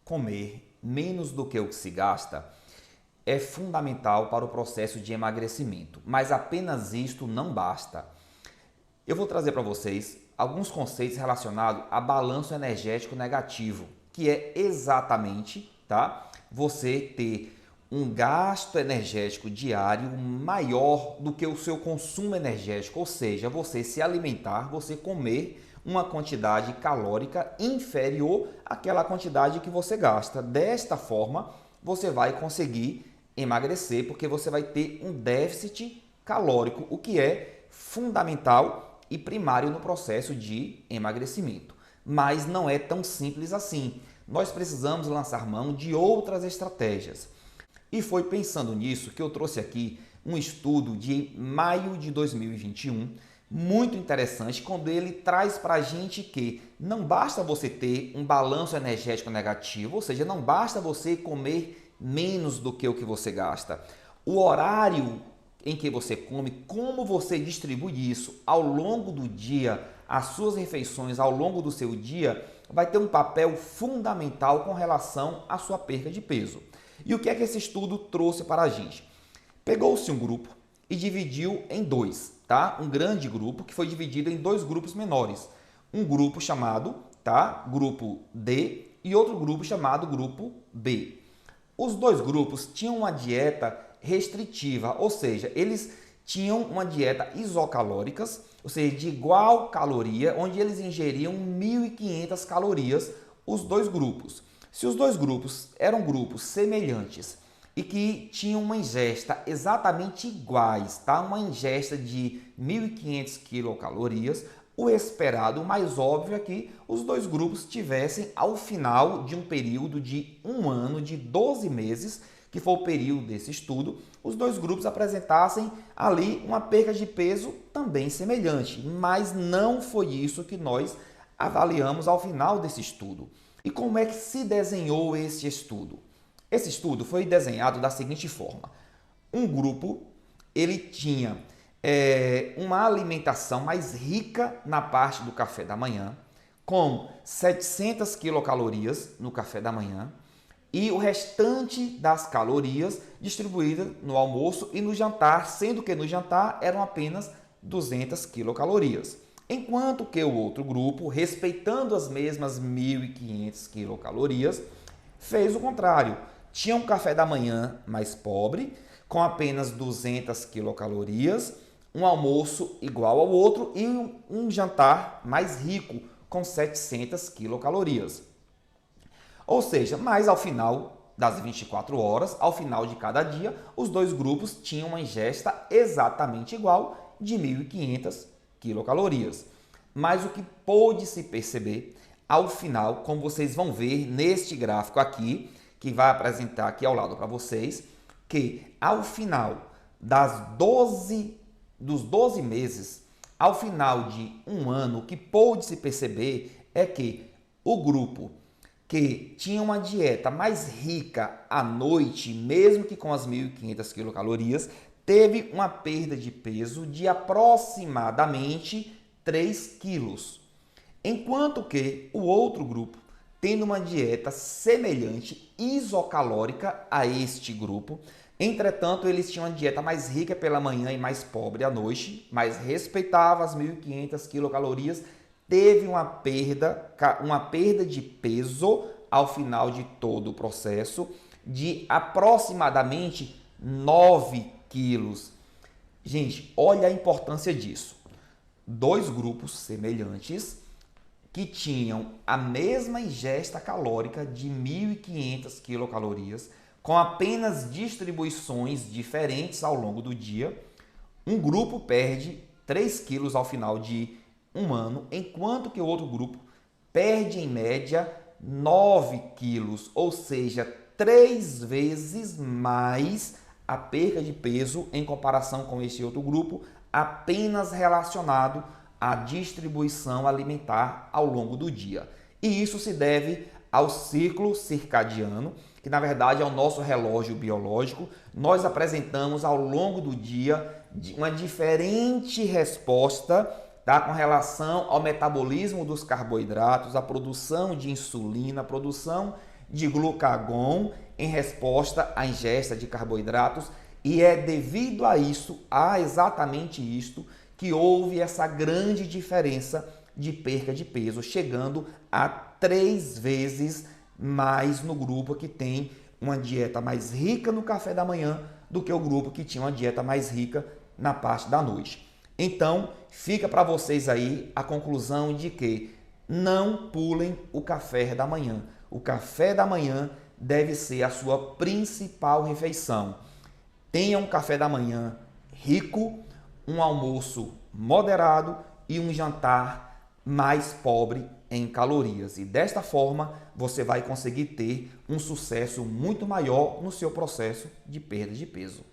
comer menos do que o que se gasta é fundamental para o processo de emagrecimento, mas apenas isto não basta. Eu vou trazer para vocês alguns conceitos relacionados a balanço energético negativo, que é exatamente, tá, você ter um gasto energético diário maior do que o seu consumo energético, ou seja, você se alimentar, você comer uma quantidade calórica inferior àquela quantidade que você gasta. Desta forma, você vai conseguir emagrecer, porque você vai ter um déficit calórico, o que é fundamental e primário no processo de emagrecimento. Mas não é tão simples assim. Nós precisamos lançar mão de outras estratégias. E foi pensando nisso que eu trouxe aqui um estudo de maio de 2021, muito interessante, quando ele traz para a gente que não basta você ter um balanço energético negativo, ou seja, não basta você comer menos do que o que você gasta. O horário em que você come, como você distribui isso ao longo do dia, as suas refeições ao longo do seu dia, vai ter um papel fundamental com relação à sua perda de peso. E o que é que esse estudo trouxe para a gente? Pegou-se um grupo e dividiu em dois, tá? Um grande grupo que foi dividido em dois grupos menores. Um grupo chamado, tá, grupo D e outro grupo chamado grupo B. Os dois grupos tinham uma dieta restritiva, ou seja, eles tinham uma dieta isocalóricas, ou seja, de igual caloria, onde eles ingeriam 1.500 calorias, os dois grupos. Se os dois grupos eram grupos semelhantes e que tinham uma ingesta exatamente iguais, tá? Uma ingesta de 1.500 quilocalorias, o esperado, o mais óbvio é que os dois grupos tivessem, ao final de um período de um ano, de 12 meses, que foi o período desse estudo, os dois grupos apresentassem ali uma perda de peso também semelhante, mas não foi isso que nós avaliamos ao final desse estudo. E como é que se desenhou esse estudo? Esse estudo foi desenhado da seguinte forma. Um grupo, ele tinha uma alimentação mais rica na parte do café da manhã, com 700 quilocalorias no café da manhã, e o restante das calorias distribuídas no almoço e no jantar, sendo que no jantar eram apenas 200 quilocalorias. Enquanto que o outro grupo, respeitando as mesmas 1.500 quilocalorias, fez o contrário. Tinha um café da manhã mais pobre, com apenas 200 quilocalorias, um almoço igual ao outro e um jantar mais rico, com 700 quilocalorias. Ou seja, mas ao final das 24 horas, ao final de cada dia, os dois grupos tinham uma ingesta exatamente igual de 1.500 quilocalorias. Mas o que pôde se perceber ao final, como vocês vão ver neste gráfico aqui, que vai apresentar aqui ao lado para vocês, que ao final dos 12 meses, ao final de um ano, o que pôde se perceber é que o grupo que tinha uma dieta mais rica à noite, mesmo que com as 1.500 quilocalorias, teve uma perda de peso de aproximadamente 3 quilos. Enquanto que o outro grupo, tendo uma dieta semelhante, isocalórica a este grupo, entretanto, eles tinham uma dieta mais rica pela manhã e mais pobre à noite, mas respeitava as 1.500 quilocalorias, teve uma perda de peso ao final de todo o processo de aproximadamente 9 quilos. Gente, olha a importância disso. Dois grupos semelhantes que tinham a mesma ingesta calórica de 1.500 quilocalorias, com apenas distribuições diferentes ao longo do dia. Um grupo perde 3 quilos ao final de um ano, enquanto que o outro grupo perde em média 9 quilos, ou seja, 3 vezes mais a perda de peso em comparação com esse outro grupo, apenas relacionado à distribuição alimentar ao longo do dia. E isso se deve ao ciclo circadiano, que na verdade é o nosso relógio biológico. Nós apresentamos ao longo do dia uma diferente resposta, tá, com relação ao metabolismo dos carboidratos, a produção de insulina, a produção de glucagon em resposta à ingesta de carboidratos, e é devido a isso, a exatamente isto, que houve essa grande diferença de perca de peso, chegando a 3 vezes mais no grupo que tem uma dieta mais rica no café da manhã do que o grupo que tinha uma dieta mais rica na parte da noite. Então, fica para vocês aí a conclusão de que não pulem o café da manhã. O café da manhã deve ser a sua principal refeição. Tenha um café da manhã rico, um almoço moderado e um jantar mais pobre em calorias. E desta forma, você vai conseguir ter um sucesso muito maior no seu processo de perda de peso.